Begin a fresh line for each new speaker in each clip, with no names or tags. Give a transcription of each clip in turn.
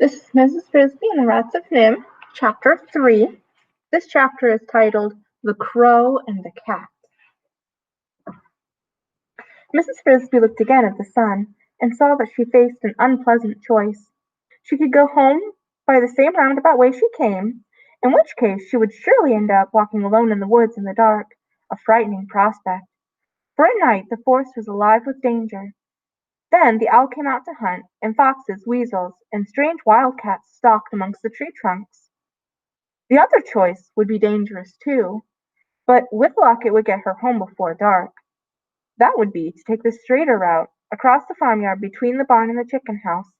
This is Mrs. Frisby and the Rats of NIMH, Chapter 3. This chapter is titled The Crow and the Cat. Mrs. Frisby looked again at the sun and saw that she faced an unpleasant choice. She could go home by the same roundabout way she came, in which case she would surely end up walking alone in the woods in the dark, a frightening prospect. For at night the forest was alive with danger. Then the owl came out to hunt, and foxes, weasels, and strange wildcats stalked amongst the tree trunks. The other choice would be dangerous too, but with luck it would get her home before dark. That would be to take the straighter route, across the farmyard between the barn and the chicken house,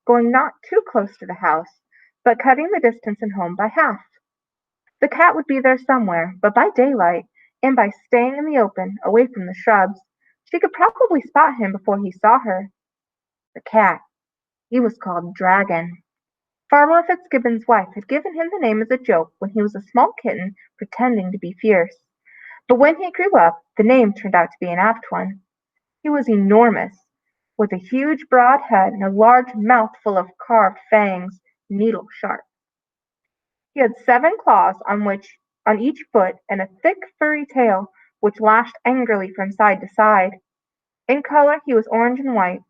going not too close to the house, but cutting the distance and home by half. The cat would be there somewhere, but by daylight, and by staying in the open, away from the shrubs, she could probably spot him before he saw her. The cat. He was called Dragon. Farmer Fitzgibbon's wife had given him the name as a joke when he was a small kitten pretending to be fierce. But when he grew up, the name turned out to be an apt one. He was enormous, with a huge broad head and a large mouth full of carved fangs, needle sharp. He had 7 claws on each foot and a thick furry tail which lashed angrily from side to side. In color he was orange and white,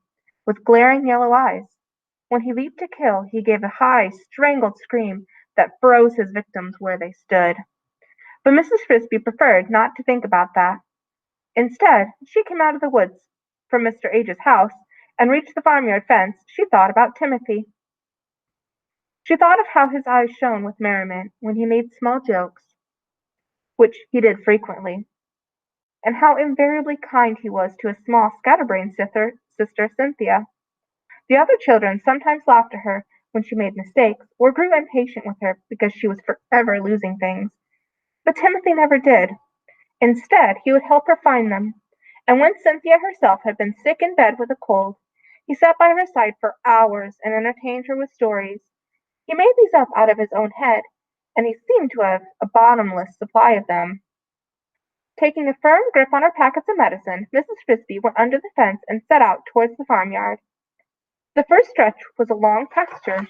with glaring yellow eyes. When he leaped to kill, he gave a high, strangled scream that froze his victims where they stood. But Mrs. Frisby preferred not to think about that. Instead, she came out of the woods from Mr. H.'s house and reached the farmyard fence. She thought about Timothy. She thought of how his eyes shone with merriment when he made small jokes, which he did frequently, and how invariably kind he was to his small scatterbrained sister Cynthia. The other children sometimes laughed at her when she made mistakes, or grew impatient with her because she was forever losing things. But Timothy never did. Instead, he would help her find them, and when Cynthia herself had been sick in bed with a cold, he sat by her side for hours and entertained her with stories. He made these up out of his own head, and he seemed to have a bottomless supply of them. Taking a firm grip on her packets of medicine, Mrs. Frisby went under the fence and set out towards the farmyard. The first stretch was a long pasture.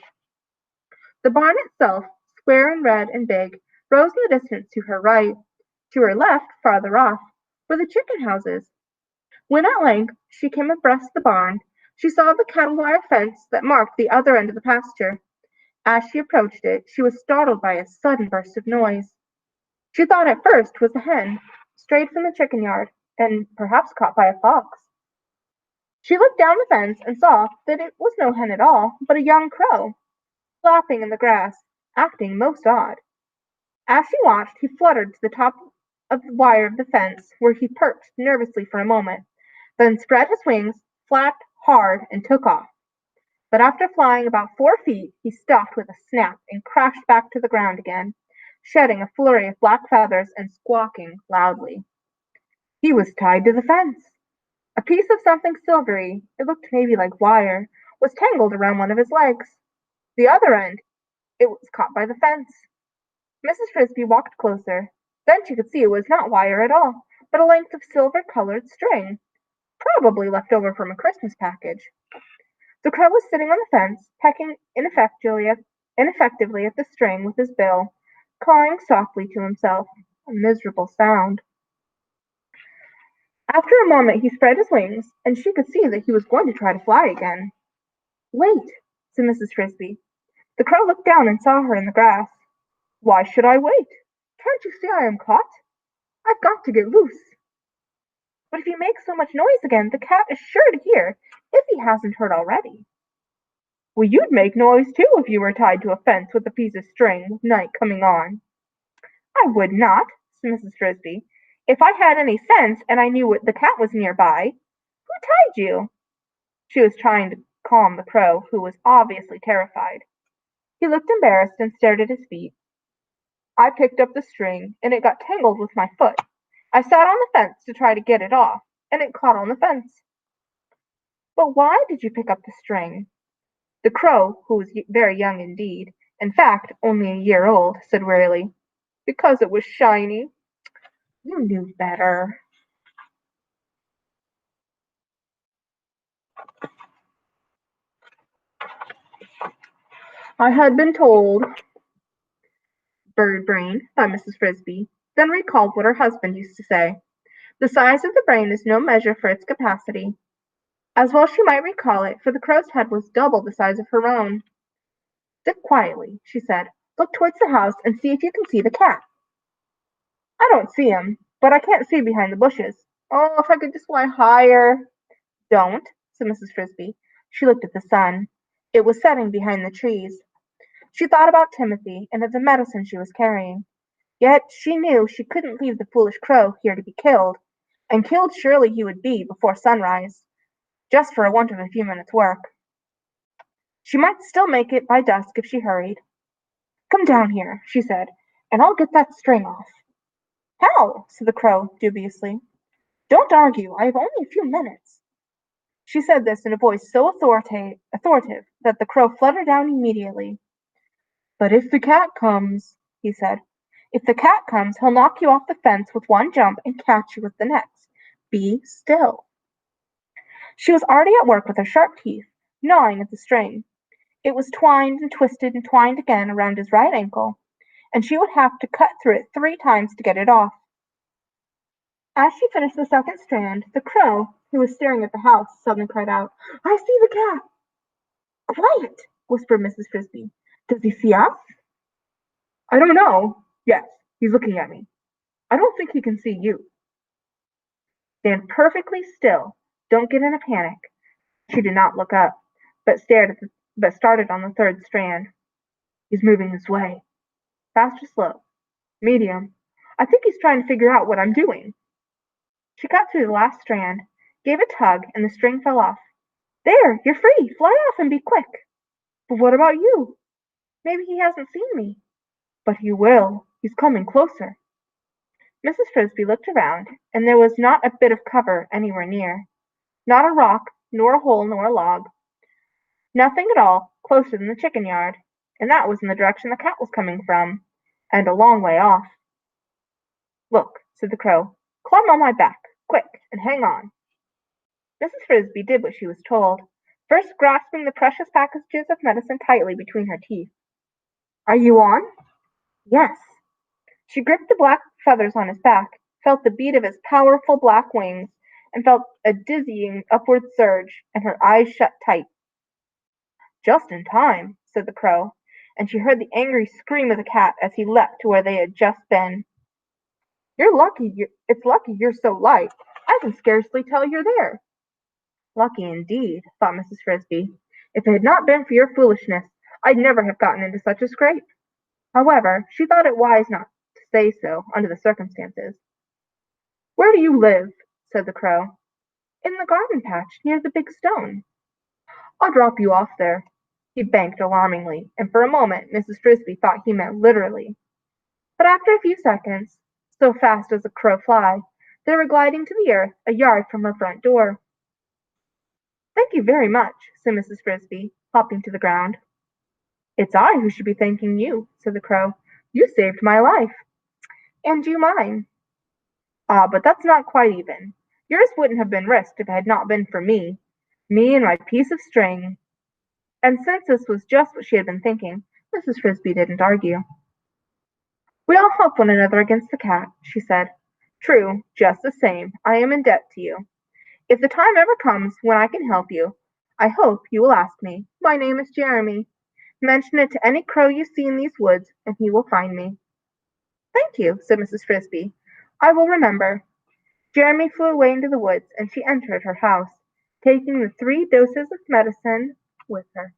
The barn itself, square and red and big, rose in the distance to her right. To her left, farther off, were the chicken houses. When at length she came abreast the barn, she saw the cattle wire fence that marked the other end of the pasture. As she approached it, she was startled by a sudden burst of noise. She thought at first it was a hen, strayed from the chicken yard, and perhaps caught by a fox. She looked down the fence and saw that it was no hen at all, but a young crow, flapping in the grass, acting most odd. As she watched, he fluttered to the top of the wire of the fence, where he perched nervously for a moment, then spread his wings, flapped hard, and took off. But after flying about 4 feet, he stopped with a snap and crashed back to the ground again, shedding a flurry of black feathers and squawking loudly. He was tied to the fence. A piece of something silvery, it looked maybe like wire, was tangled around one of his legs. The other end, it was caught by the fence. Mrs. Frisby walked closer. Then she could see it was not wire at all, but a length of silver-colored string, probably left over from a Christmas package. The crow was sitting on the fence, pecking ineffectively at the string with his bill, cawing softly to himself, a miserable sound. After a moment he spread his wings, and she could see that he was going to try to fly again. "Wait," said Mrs. Frisby. The crow looked down and saw her in the grass. "Why should I wait? Can't you see I am caught? I've got to get loose." "But if you make so much noise again, the cat is sure to hear, if he hasn't heard already." "Well, you'd make noise too if you were tied to a fence with a piece of string, with night coming on." "I would not," said Mrs. Frisby. "If I had any sense, and I knew the cat was near by. Who tied you?" She was trying to calm the crow, who was obviously terrified. He looked embarrassed and stared at his feet. "I picked up the string, and it got tangled with my foot. I sat on the fence to try to get it off, and it caught on the fence." "But why did you pick up the string?" The crow, who was very young indeed, in fact only a year old, said wearily, "Because it was shiny." "You knew better." I had been told, bird brain, thought Mrs. Frisby, then recalled what her husband used to say. The size of the brain is no measure for its capacity. As well she might recall it, for the crow's head was double the size of her own. Sit quietly, she said. Look towards the house and see if you can see the cat. I don't see him, but I can't see behind the bushes. Oh, if I could just fly higher. Don't, said Mrs. Frisby. She looked at the sun. It was setting behind the trees. She thought about Timothy and of the medicine she was carrying. Yet she knew she couldn't leave the foolish crow here to be killed, and killed surely he would be before sunrise, just for a want of a few minutes' work. She might still make it by dusk if she hurried. Come down here, she said, and I'll get that string off. How? Said the crow dubiously. Don't argue, I have only a few minutes. She said this in a voice so authoritative that the crow fluttered down immediately. But if the cat comes, he said, if the cat comes, he'll knock you off the fence with one jump and catch you with the next. Be still. She was already at work with her sharp teeth, gnawing at the string. It was twined and twisted and twined again around his right ankle, and she would have to cut through it 3 times to get it off. As she finished the second strand, the crow, who was staring at the house, suddenly cried out, I see the cat! Quiet, whispered Mrs. Frisby. Does he see us? I don't know. Yes, he's looking at me. I don't think he can see you. Stand perfectly still. Don't get in a panic. She did not look up, but started on the third strand. He's moving this way. Fast or slow? Medium. I think he's trying to figure out what I'm doing. She cut through the last strand, gave a tug, and the string fell off. There, you're free. Fly off and be quick. But what about you? Maybe he hasn't seen me. But he will. He's coming closer. Mrs. Frisby looked around, and there was not a bit of cover anywhere near. Not a rock, nor a hole, nor a log. Nothing at all closer than the chicken yard, and that was in the direction the cat was coming from, and a long way off. Look, said the crow, climb on my back, quick, and hang on. Mrs. Frisby did what she was told, first grasping the precious packages of medicine tightly between her teeth. Are you on? Yes. She gripped the black feathers on his back, felt the beat of his powerful black wings, and felt a dizzying upward surge, and her eyes shut tight. Just in time, said the crow, and she heard the angry scream of the cat as he leapt to where they had just been. It's lucky you're so light. I can scarcely tell you're there. Lucky indeed, thought Mrs. Frisby. If it had not been for your foolishness, I'd never have gotten into such a scrape. However, she thought it wise not to say so under the circumstances. Where do you live? Said the crow. In the garden patch near the big stone. I'll drop you off there. He banked alarmingly, and for a moment Mrs. Frisby thought he meant literally. But after a few seconds, so fast as a crow fly, they were gliding to the earth a yard from her front door. Thank you very much, said Mrs. Frisby, hopping to the ground. It's I who should be thanking you, said the crow. You saved my life. And you mine. Ah, but that's not quite even. Yours wouldn't have been risked if it had not been for me. Me and my piece of string. And since this was just what she had been thinking, Mrs. Frisby didn't argue. We all help one another against the cat, she said. True, just the same, I am in debt to you. If the time ever comes when I can help you, I hope you will ask me. My name is Jeremy. Mention it to any crow you see in these woods, and he will find me. Thank you, said Mrs. Frisby. I will remember. Jeremy flew away into the woods, and she entered her house, taking the 3 doses of medicine with her.